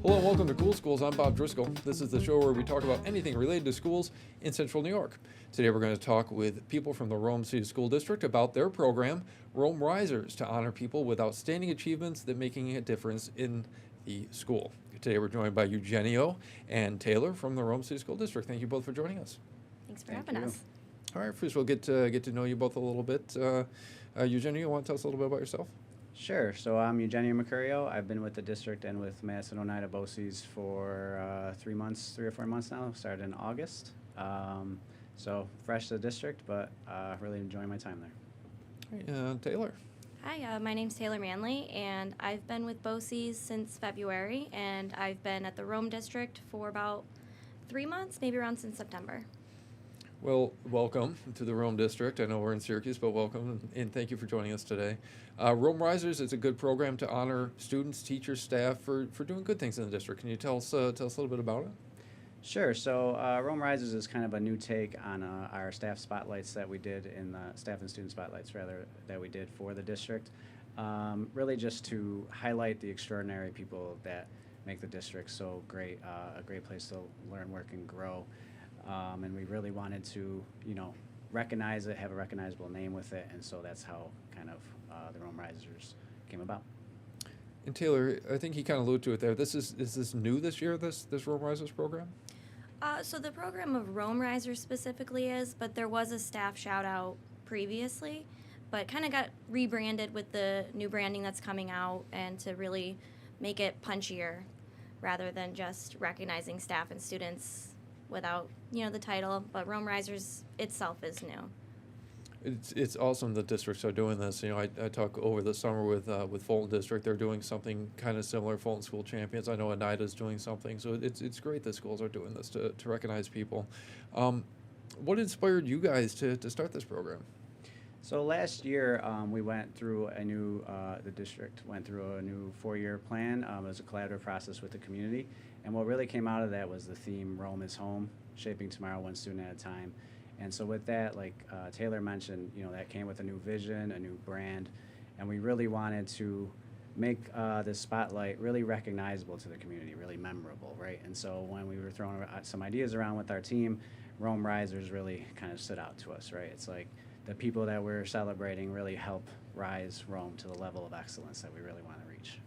Hello and welcome to Cool Schools. I'm Bob Driscoll. This is the show where we talk about anything related to schools in Central New York. Today we're going to talk with people from the Rome City School District about their program, Rome Risers, to honor people with outstanding achievements that making a difference in the school. Today we're joined by Eugenio and Taylor from the Rome City School District. Thank you both for joining us. Thanks for having us. All right, first we'll get to know you both a little bit. Eugenio, you want to tell us a little bit about yourself? Sure. So I'm Eugenio Mercurio. I've been with the district and with Madison Oneida BOCES for 3 or 4 months now. Started in August. So fresh to the district, but really enjoying my time there. All right, Taylor. Hi, my name's Taylor Manley, and I've been with BOCES since February, and I've been at the Rome district for about 3 months, maybe around since September. Well, welcome to the Rome District. I know we're in Syracuse, but welcome, and thank you for joining us today. Rome Risers is a good program to honor students, teachers, staff for doing good things in the district. Can you tell us a little bit about it? Sure. So Rome Rises is kind of a new take on our staff spotlights that we did in the staff and student spotlights, rather, that we did for the district. Really just to highlight the extraordinary people that make the district so great, a great place to learn, work, and grow. And we really wanted to, recognize it, have a recognizable name with it, and so that's how kind of the Rome Risers came about. And Taylor, I think he kind of alluded to it there. Is this new this year, this Rome Risers program? So the program of Rome Risers specifically is, but there was a staff shout out previously, but kind of got rebranded with the new branding that's coming out, and to really make it punchier rather than just recognizing staff and students without, the title. But Rome Risers itself is new. It's awesome that districts are doing this. I talked over the summer with Fulton District. They're doing something kind of similar. Fulton School Champions. I know Oneida's doing something. So it's great that schools are doing this to recognize people. What inspired you guys to start this program? So last year, we went through the district went through a new 4-year plan. It was a collaborative process with the community. And what really came out of that was the theme, Rome is Home, shaping tomorrow one student at a time. And so with that, like Taylor mentioned, that came with a new vision, a new brand, and we really wanted to make this spotlight really recognizable to the community, really memorable, right? And so when we were throwing some ideas around with our team, Rome Risers really kind of stood out to us, right? It's like the people that we're celebrating really help rise Rome to the level of excellence that we really want to reach.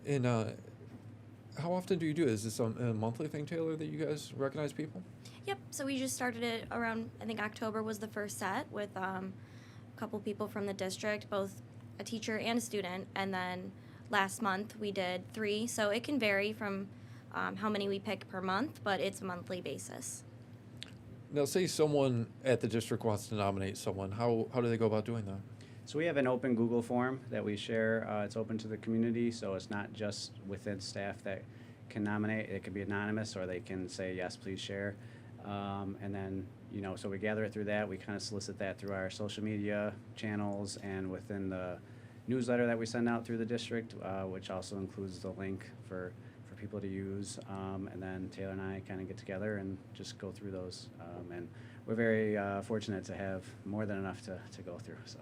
And how often do you do it? Is this a monthly thing, Taylor, that you guys recognize people? Yep, so we just started it around, I think October was the first set with a couple people from the district, both a teacher and a student, and then last month we did 3, so it can vary from how many we pick per month, but it's a monthly basis. Now, say someone at the district wants to nominate someone. How do they go about doing that? So we have an open Google form that we share. It's open to the community, so it's not just within staff that can nominate. It can be anonymous, or they can say, yes, please share. And then, so we gather it through that. We kind of solicit that through our social media channels and within the newsletter that we send out through the district, which also includes the link for people to use. And then Taylor and I kind of get together and just go through those. And we're very fortunate to have more than enough to go through. So.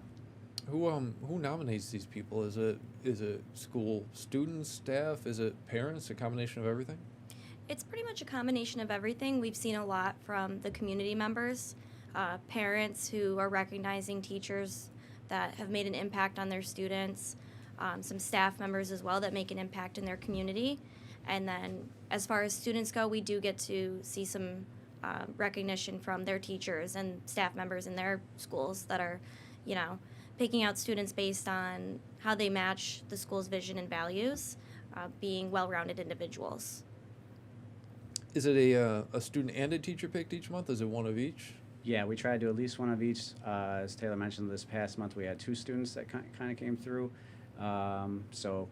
Who nominates these people? Is it school students, staff? Is it parents? A combination of everything? It's pretty much a combination of everything. We've seen a lot from the community members, parents who are recognizing teachers that have made an impact on their students, some staff members as well that make an impact in their community. And then as far as students go, we do get to see some recognition from their teachers and staff members in their schools that are, picking out students based on how they match the school's vision and values, being well-rounded individuals. Is it a student and a teacher picked each month? Is it one of each? Yeah, we try to do at least one of each. As Taylor mentioned, this past month we had 2 students that kind of came through. So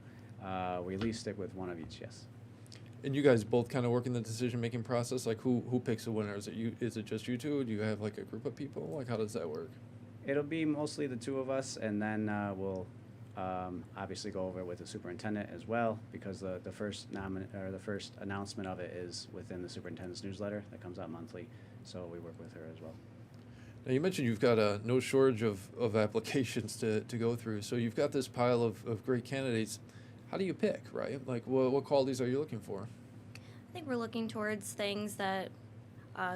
we at least stick with one of each, yes. And you guys both kind of work in the decision-making process? Like who picks the winner? Is it just you two? Do you have like a group of people? Like how does that work? It'll be mostly the 2 of us, and then we'll obviously go over it with the superintendent as well, because the first announcement of it is within the superintendent's newsletter that comes out monthly. So we work with her as well. Now, you mentioned you've got no shortage of applications to go through. So you've got this pile of great candidates. how do you pick, right? Like, what qualities are you looking for? I think we're looking towards things that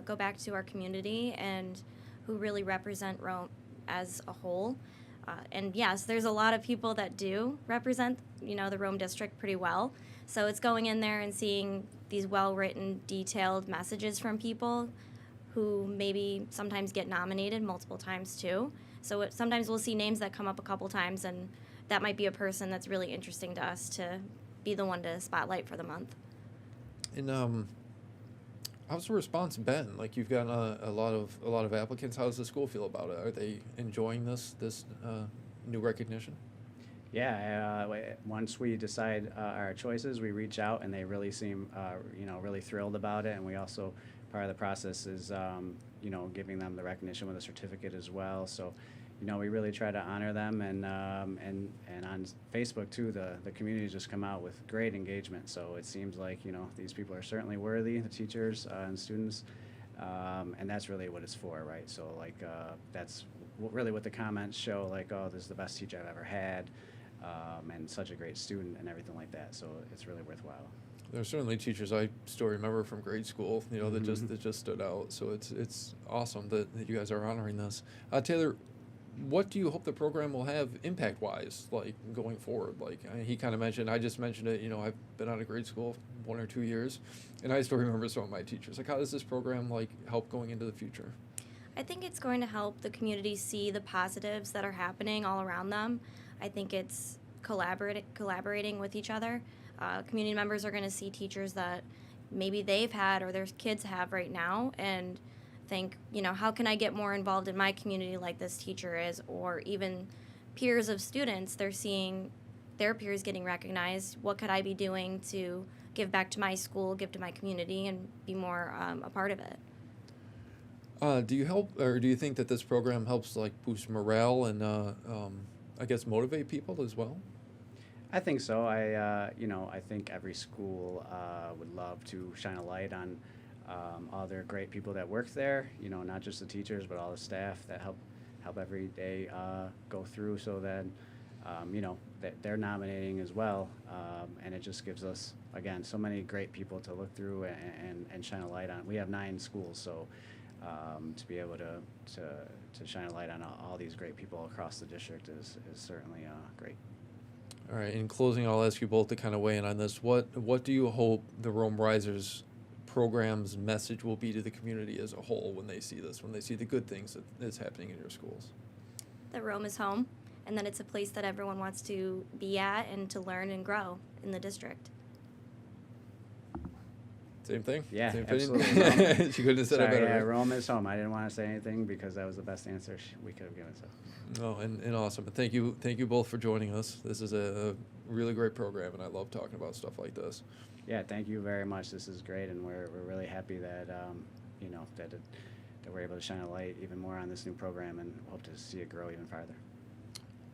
go back to our community and who really represent Rome as a whole. And yes, there's a lot of people that do represent, the Rome district pretty well. So it's going in there and seeing these well-written, detailed messages from people who maybe sometimes get nominated multiple times too. So sometimes we'll see names that come up a couple times, and that might be a person that's really interesting to us to be the one to spotlight for the month. And how's the response been? Like, you've gotten a lot of applicants. How does the school feel about it? Are they enjoying this new recognition? Yeah, once we decide our choices, we reach out, and they really seem, really thrilled about it. And we also, part of the process is, giving them the recognition with a certificate as well. So, we really try to honor them, and on Facebook too, the community's just come out with great engagement. So it seems like, these people are certainly worthy, the teachers and students, and that's really what it's for, right? So like, that's really what the comments show, like, oh, this is the best teacher I've ever had, and such a great student and everything like that. So it's really worthwhile. There's certainly teachers I still remember from grade school, that just stood out. So it's awesome that you guys are honoring this. Taylor, what do you hope the program will have impact-wise, like, going forward? Like, he kind of mentioned, I just mentioned it, I've been out of grade school 1 or 2 years, and I still remember some of my teachers. Like, how does this program, like, help going into the future? I think it's going to help the community see the positives that are happening all around them. I think it's collaborating with each other. Community members are going to see teachers that maybe they've had or their kids have right now, and think, how can I get more involved in my community like this teacher is? Or even peers of students, they're seeing their peers getting recognized. What could I be doing to give back to my school, give to my community, and be more a part of it? Do you help, or do you think that this program helps, like, boost morale and I guess motivate people as well? I think so. I think every school would love to shine a light on all their great people that work there, not just the teachers, but all the staff that help every day go through, so that, that they're nominating as well. And it just gives us, again, so many great people to look through and shine a light on. We have 9 schools, so to be able to shine a light on all these great people across the district is certainly great. All right, in closing, I'll ask you both to kind of weigh in on this. What do you hope the Rome Risers program's message will be to the community as a whole when they see this, when they see the good things that's happening in your schools? That Rome is home, and that it's a place that everyone wants to be at and to learn and grow in the district. Same thing? Yeah, Same absolutely. She couldn't have said it Sorry, better. yeah, right? Rome is home. I didn't want to say anything because that was the best answer we could have given. So. Oh, and awesome. Thank you both for joining us. This is a really great program, and I love talking about stuff like this. Yeah, thank you very much. This is great, and we're really happy that that we're able to shine a light even more on this new program, and hope to see it grow even farther.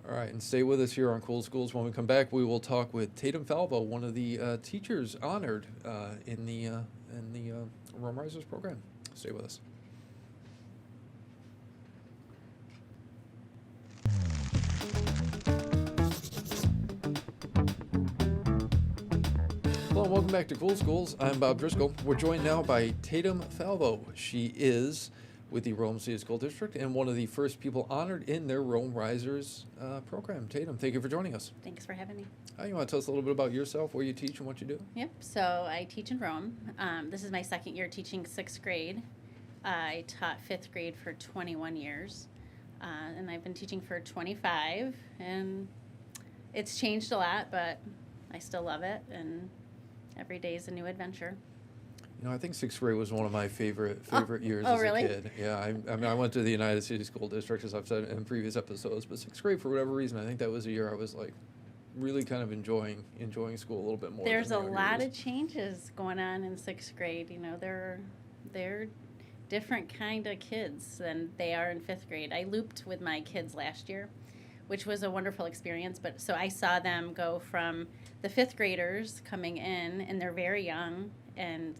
All right, and stay with us here on Cool Schools. When we come back, we will talk with Tatum Falvo, one of the teachers honored in the Rome Risers program. Stay with us. Hello and welcome back to Cool Schools. I'm Bob Driscoll. We're joined now by Tatum Falvo. She is with the Rome City School District and one of the first people honored in their Rome Risers program. Tatum, thank you for joining us. Thanks for having me. You want to tell us a little bit about yourself, where you teach and what you do? Yep, so I teach in Rome. This is my second year teaching 6th grade. I taught 5th grade for 21 years, and I've been teaching for 25, and it's changed a lot, but I still love it, and every day is a new adventure. I think 6th grade was one of my favorite years Oh, as really? a kid. Yeah, I mean, I went to the United City School District, as I've said in previous episodes, but 6th grade, for whatever reason, I think that was a year I was like really kind of enjoying school a little bit more. There's a than the younger lot years. of changes going on in 6th grade. They're different kind of kids than they are in 5th grade. I looped with my kids last year, which was a wonderful experience. But so I saw them go from the 5th graders coming in, and they're very young, and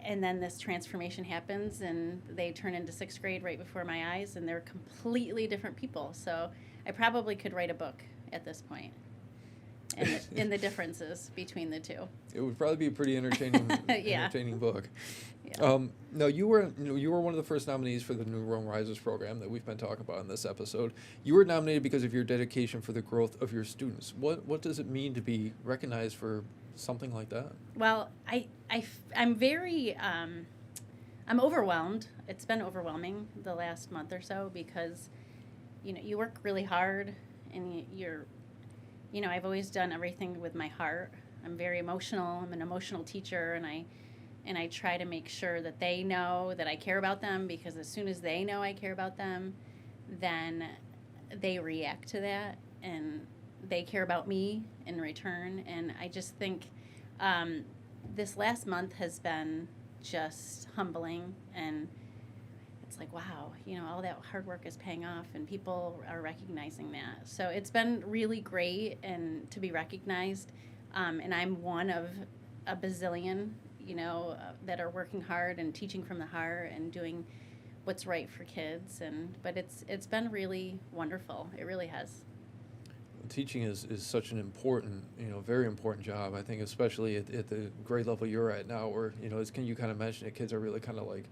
then this transformation happens, and they turn into 6th grade right before my eyes, and they're completely different people. So I probably could write a book at this point. in the differences between the two. It would probably be a pretty entertaining, Yeah. entertaining book. Yeah. No, you were one of the first nominees for the new Rome Risers program that we've been talking about in this episode. You were nominated because of your dedication for the growth of your students. What does it mean to be recognized for something like that? Well, I'm very, I'm overwhelmed. It's been overwhelming the last month or so because, you work really hard and you're, I've always done everything with my heart. I'm very emotional. I'm an emotional teacher, and I try to make sure that they know that I care about them, because as soon as they know I care about them, then they react to that and they care about me in return. And I just think this last month has been just humbling, and it's like, wow, all that hard work is paying off and people are recognizing that. So it's been really great and to be recognized. And I'm one of a bazillion, that are working hard and teaching from the heart and doing what's right for kids. But it's been really wonderful. It really has. Teaching is such an important, very important job. I think especially at the grade level you're at now, where, you kind of mentioned it, kids are really kind of like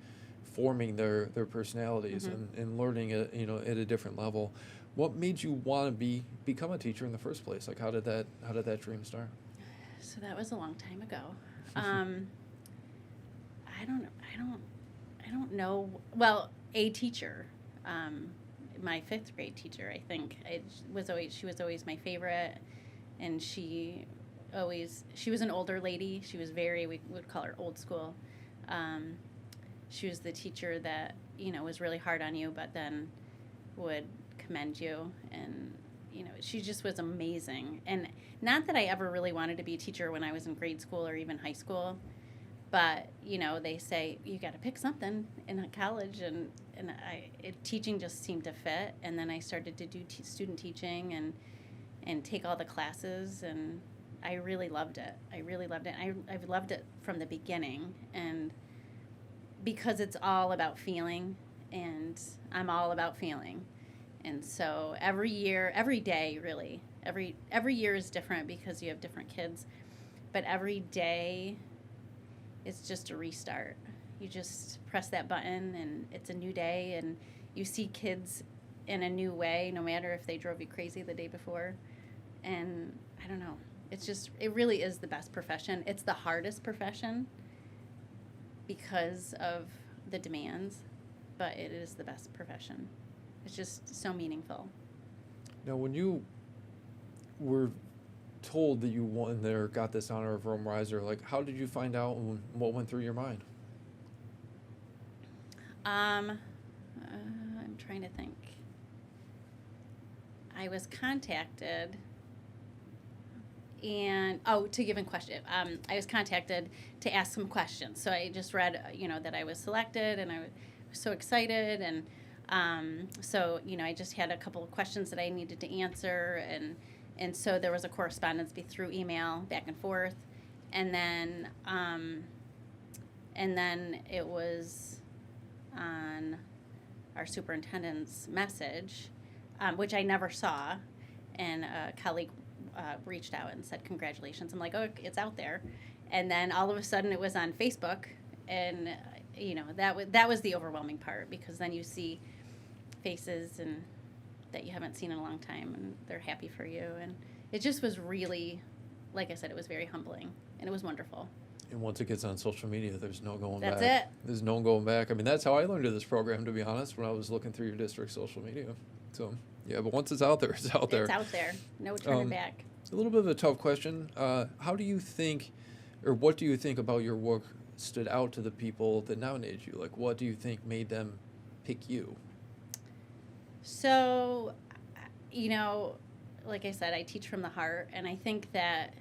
forming their personalities and learning at a different level. What made you want to become a teacher in the first place? Like, how did that dream start? So that was a long time ago. I don't know. Well, a teacher, my fifth grade teacher, I think, she was always my favorite, and she was an older lady. She was we would call her old school. She was the teacher that, was really hard on you, but then would commend you. And, she just was amazing. And not that I ever really wanted to be a teacher when I was in grade school or even high school, but, they say you got to pick something in college, and teaching just seemed to fit. And then I started to do student teaching and take all the classes, and I really loved it. I've loved it from the beginning, and because it's all about feeling, and I'm all about feeling. And so every day really, every year is different because you have different kids, but every day is just a restart. You just press that button and it's a new day, and you see kids in a new way, no matter if they drove you crazy the day before. And I don't know, it really is the best profession. It's the hardest profession because of the demands, but it is the best profession. It's just so meaningful. Now, when you were told that you won there, got this honor of Rome Riser, like, how did you find out, and what went through your mind? I'm trying to think. I was contacted, and to give a question. I was contacted to ask some questions. So I just read, that I was selected, and I was so excited, and so I just had a couple of questions that I needed to answer, and so there was a correspondence through email back and forth, and then it was on our superintendent's message, which I never saw, and a colleague reached out and said congratulations. I'm like, oh, it's out there, and then all of a sudden it was on Facebook, and that was the overwhelming part, because then you see faces and that you haven't seen in a long time, and they're happy for you, and it just was really, like I said, it was very humbling, and it was wonderful. And once it gets on social media, there's no going back. That's it. There's no going back. I mean, that's how I learned of this program, to be honest, when I was looking through your district's social media. So, yeah, but once it's out there, it's out there. It's out there. No turning back. A little bit of a tough question. How do you think, or what do you think about your work stood out to the people that nominated you? Like, what do you think made them pick you? So, like I said, I teach from the heart, and I think that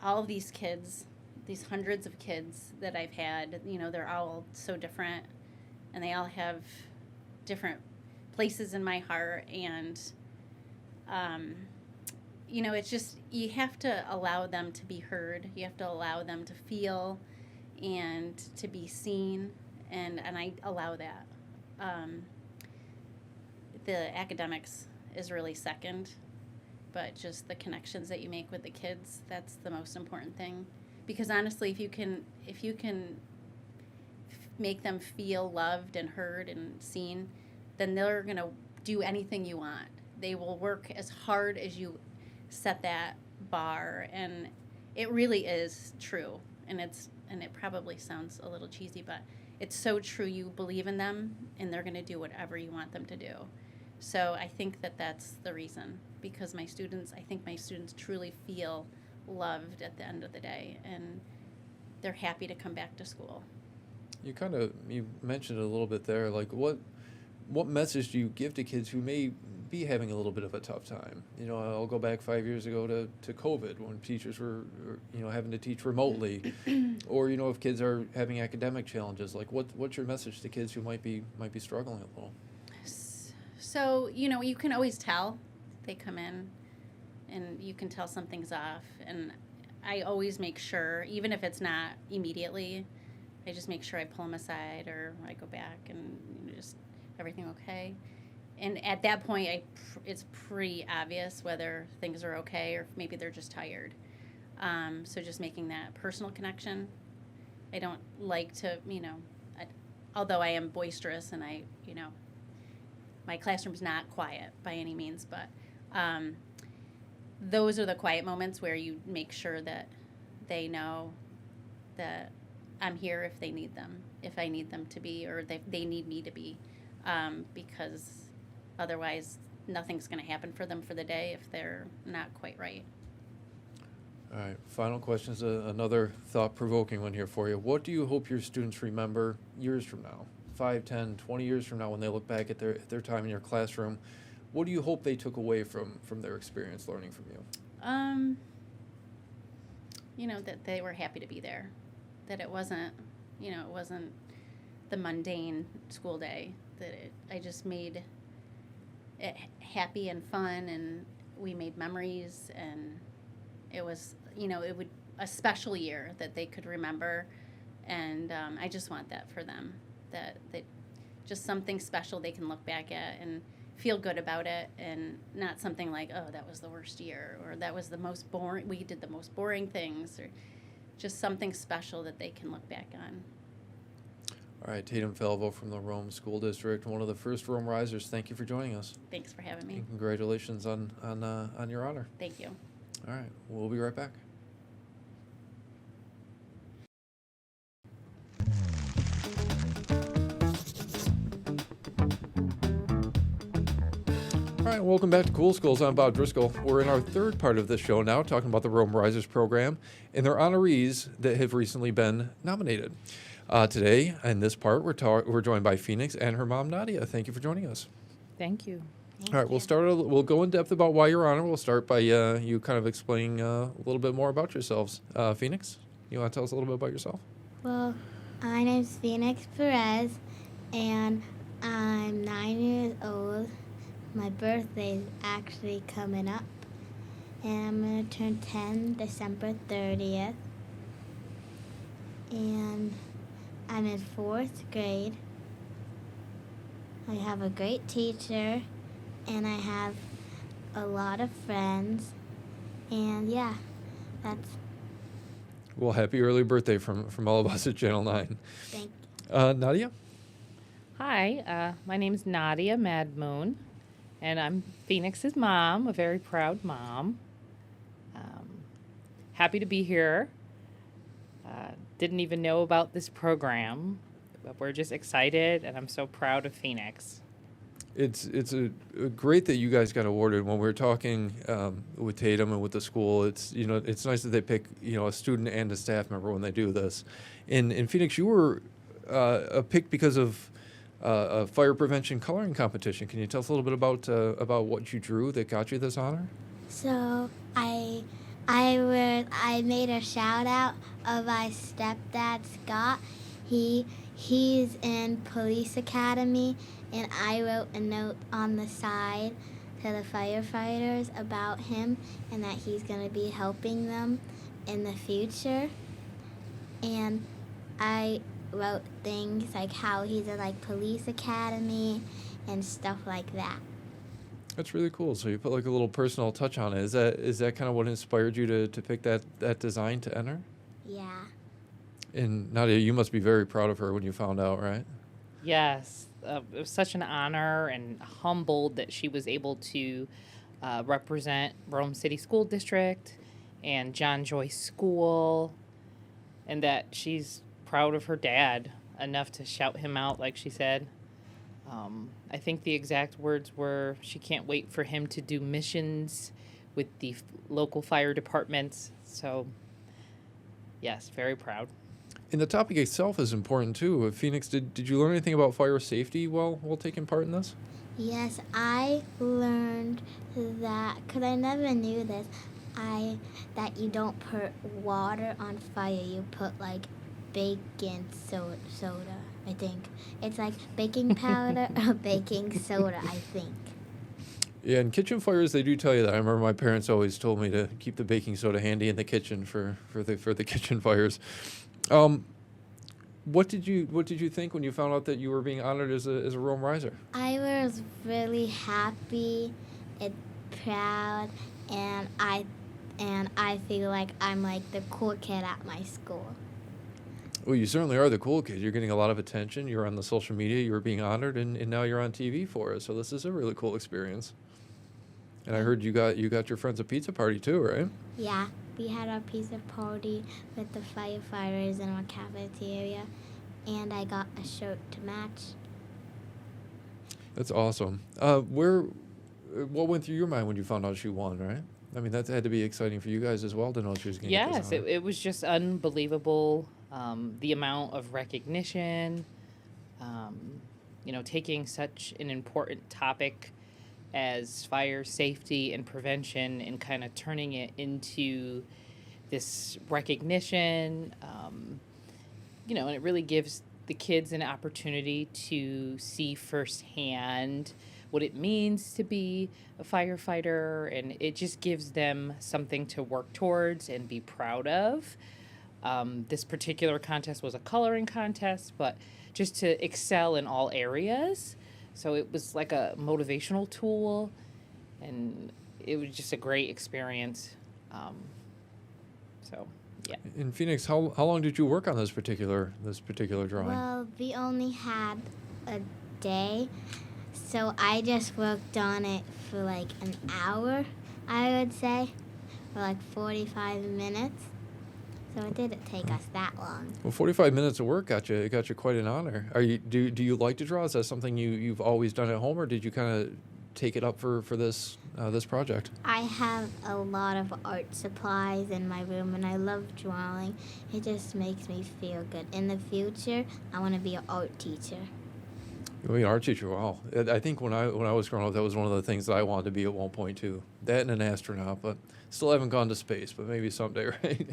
all of these kids, these hundreds of kids that I've had, they're all so different, and they all have different places in my heart, and it's just, you have to allow them to be heard. You have to allow them to feel and to be seen, and I allow that. The academics is really second, but just the connections that you make with the kids, that's the most important thing. Because honestly, if you can make them feel loved and heard and seen, then they're going to do anything you want. They will work as hard as you set that bar, and it really is true. And it probably sounds a little cheesy, but it's so true. You believe in them, and they're going to do whatever you want them to do. So I think that that's the reason, because I think my students truly feel loved at the end of the day, and they're happy to come back to school. You mentioned it a little bit there, like what message do you give to kids who may be having a little bit of a tough time? You know, I'll go back 5 years ago to COVID, when teachers were, having to teach remotely, or, if kids are having academic challenges, like what's your message to kids who might be struggling a little? So, you can always tell. They come in and you can tell something's off, and I always make sure, even if it's not immediately, I just make sure I pull them aside, or I go back and just, everything okay? And at that point, it's pretty obvious whether things are okay or maybe they're just tired. So just making that personal connection. I don't like to, although I am boisterous and my classroom's not quiet by any means, but those are the quiet moments where you make sure that they know that I'm here if they need them, if I need them to be, or they need me to be, because otherwise nothing's going to happen for them for the day if they're not quite right. All right, final question is another thought-provoking one here for you. What do you hope your students remember years from now, 5, 10, 20 years from now, when they look back at their time in your classroom? What do you hope they took away from their experience learning from you? That they were happy to be there, that it wasn't the mundane school day, that I just made it happy and fun, and we made memories, and it was, it would a special year that they could remember, and I just want that for them, that just something special they can look back at and feel good about it, and not something like, oh, that was the worst year, or that was the most boring, we did the most boring things, or just something special that they can look back on. All right, Tatum Falvo from the Rome School District, one of the first Rome Risers. Thank you for joining us. Thanks for having me. And congratulations on your honor. Thank you. All right, we'll be right back. All right, welcome back to Cool Schools. I'm Bob Driscoll. We're in our third part of this show now, talking about the Rome Risers program and their honorees that have recently been nominated. Today, in this part, we're joined by Phoenix and her mom, Nadia. Thank you for joining us. Thank you. All right, we'll go in depth about why you're on it. We'll start by you kind of explaining a little bit more about yourselves. Phoenix, you want to tell us a little bit about yourself? Well, my name's Phoenix Perez, and I'm 9 years old. My birthday's actually coming up, and I'm going to turn 10 December 30th. And I'm in 4th grade. I have a great teacher, and I have a lot of friends, and yeah, that's... Well, happy early birthday from all of us at Channel 9. Thank you. Nadia? Hi, my name's Nadia Madmoon, and I'm Phoenix's mom, a very proud mom. Happy to be here. Didn't even know about this program, but we're just excited, and I'm so proud of Phoenix. It's a great that you guys got awarded. When we were talking with Tatum and with the school, it's nice that they pick a student and a staff member when they do this. In Phoenix, you were picked because of a fire prevention coloring competition. Can you tell us a little bit about what you drew that got you this honor? So I made a shout out of my stepdad Scott. He's in police academy, and I wrote a note on the side to the firefighters about him and that he's going to be helping them in the future. And I wrote things like how he's in police academy and stuff like that. That's really cool. So you put like a little personal touch on it. Is that kind of what inspired you to pick that design to enter? Yeah. And Nadia, you must be very proud of her when you found out, right? Yes, it was such an honor, and humbled that she was able to represent Rome City School District and John Joyce School, and that she's proud of her dad enough to shout him out, like she said. I think the exact words were, she can't wait for him to do missions with the local fire departments. So, yes, very proud. And the topic itself is important too. Phoenix, did you learn anything about fire safety while taking part in this? Yes, I learned that, because I never knew this, that you don't put water on fire, you put like baking soda, I think. It's like baking powder or baking soda, I think. Yeah, in kitchen fires, they do tell you that. I remember my parents always told me to keep the baking soda handy in the kitchen for the kitchen fires. What did you think when you found out that you were being honored as a Rome Riser? I was really happy and proud, and I feel like I'm like the cool kid at my school. Well, you certainly are the cool kid. You're getting a lot of attention. You're on the social media. You were being honored, and now you're on TV for it. So this is a really cool experience. And I heard you got your friends a pizza party too, right? Yeah, we had a pizza party with the firefighters in our cafeteria, and I got a shirt to match. That's awesome. What went through your mind when you found out she won, right? I mean, that had to be exciting for you guys as well to know she was going to get this Yes, honor. it was just unbelievable. The amount of recognition, taking such an important topic as fire safety and prevention and kind of turning it into this recognition, and it really gives the kids an opportunity to see firsthand what it means to be a firefighter, and it just gives them something to work towards and be proud of. This particular contest was a coloring contest, but just to excel in all areas. So it was like a motivational tool, and it was just a great experience. Yeah. In Phoenix, how long did you work on this particular drawing? Well, we only had a day, so I just worked on it for like an hour, I would say, for like 45 minutes. So it didn't take us that long. Well, 45 minutes of work got you quite an honor. Do you like to draw? Is that something you've always done at home, or did you kind of take it up for this project? I have a lot of art supplies in my room, and I love drawing. It just makes me feel good. In the future, I want to be an art teacher. You mean art teacher? Wow. I think when I was growing up, that was one of the things that I wanted to be at one point too. That and an astronaut, but still haven't gone to space. But maybe someday, right?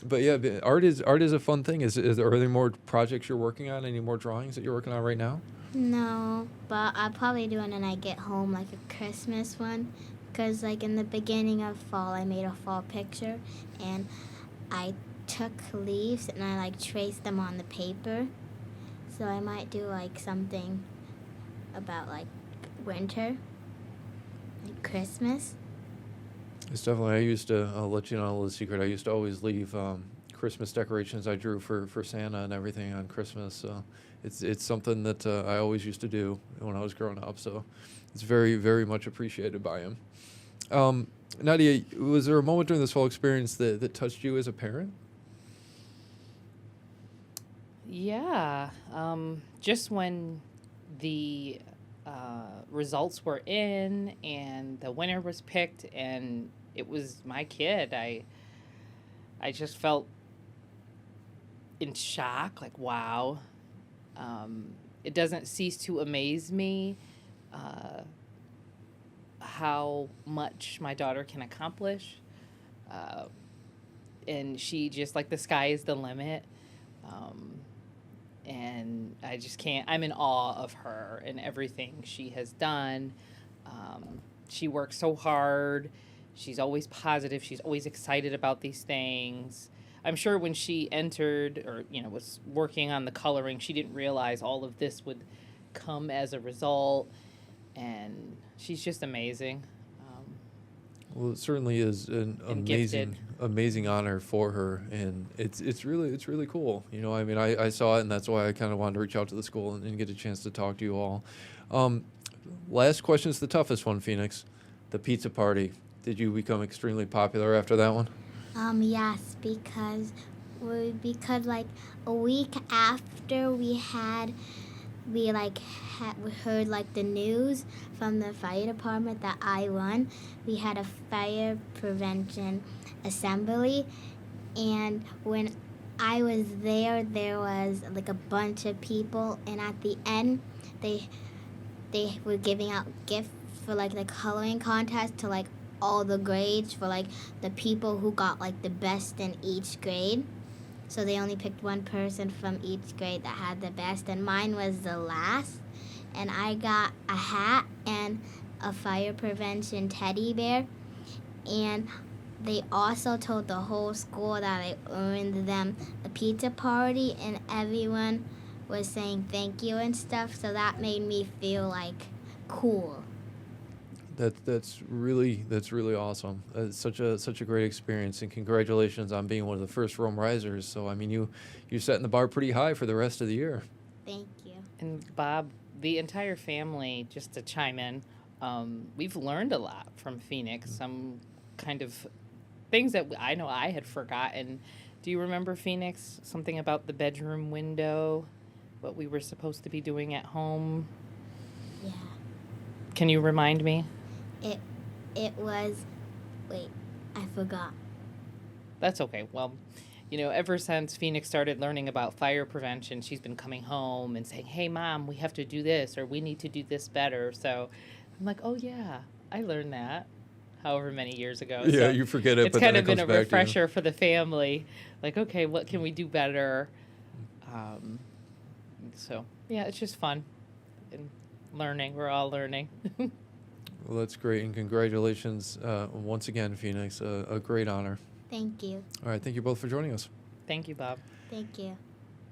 But yeah, art is a fun thing. Are there more projects you're working on? Any more drawings that you're working on right now? No, but I'll probably do it when I get home, like a Christmas one. Because, like, in the beginning of fall, I made a fall picture, and I took leaves and I, like, traced them on the paper. So I might do, like, something about, like, winter, like Christmas. It's definitely. I used to. I'll let you know a little secret. I used to always leave Christmas decorations I drew for Santa and everything on Christmas. So it's something that I always used to do when I was growing up. So it's very, very much appreciated by him. Nadia, was there a moment during this whole experience that touched you as a parent? Yeah. Just when the results were in and the winner was picked and it was my kid, I just felt in shock, like, wow. It doesn't cease to amaze me how much my daughter can accomplish. And she just, like, the sky is the limit. And I just can't, I'm in awe of her and everything she has done. She works so hard. She's always positive. She's always excited about these things. I'm sure when she entered or, was working on the coloring, she didn't realize all of this would come as a result. And she's just amazing. Well, it certainly is an And gifted. amazing honor for her, and it's really cool. You know, I mean, I saw it, and that's why I kind of wanted to reach out to the school and get a chance to talk to you all. Last question is the toughest one, Phoenix. The pizza party. Did you become extremely popular after that one? Yes, because like a week after we heard like the news from the fire department that I won. We had a fire prevention assembly, and when I was there was like a bunch of people, and at the end they were giving out gifts for like the coloring contest to like all the grades for like the people who got like the best in each grade. So they only picked one person from each grade that had the best, and mine was the last. And I got a hat and a fire prevention teddy bear. And they also told the whole school that I earned them a pizza party, and everyone was saying thank you and stuff. So that made me feel like cool. That's really awesome. It's such a great experience, and congratulations on being one of the first Rome Risers. So I mean, you're setting the bar pretty high for the rest of the year. Thank you. And Bob, the entire family, just to chime in, we've learned a lot from Phoenix. Some kind of things that I know I had forgotten. Do you remember, Phoenix, something about the bedroom window, what we were supposed to be doing at home? Yeah. Can you remind me? It was, wait, I forgot. That's okay. Well, you know, ever since Phoenix started learning about fire prevention, she's been coming home and saying, hey, Mom, we have to do this, or we need to do this better. So I'm like, oh, yeah, I learned that however many years ago. Yeah, So you forget it, it's but kind then of it been comes a back to you. refresher for the family. Like, okay, what can we do better? So, yeah, it's just fun and learning. We're all learning. Well, that's great, and congratulations once again, Phoenix. A great honor. Thank you. All right, thank you both for joining us. Thank you, Bob. Thank you.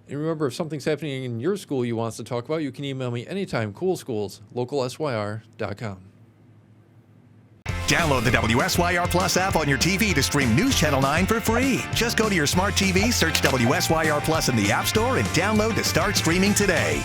And remember, if something's happening in your school you want us to talk about, you can email me anytime, coolschools@localsyr.com. Download the WSYR Plus app on your TV to stream News Channel 9 for free. Just go to your smart TV, search WSYR Plus in the App Store, and download to start streaming today.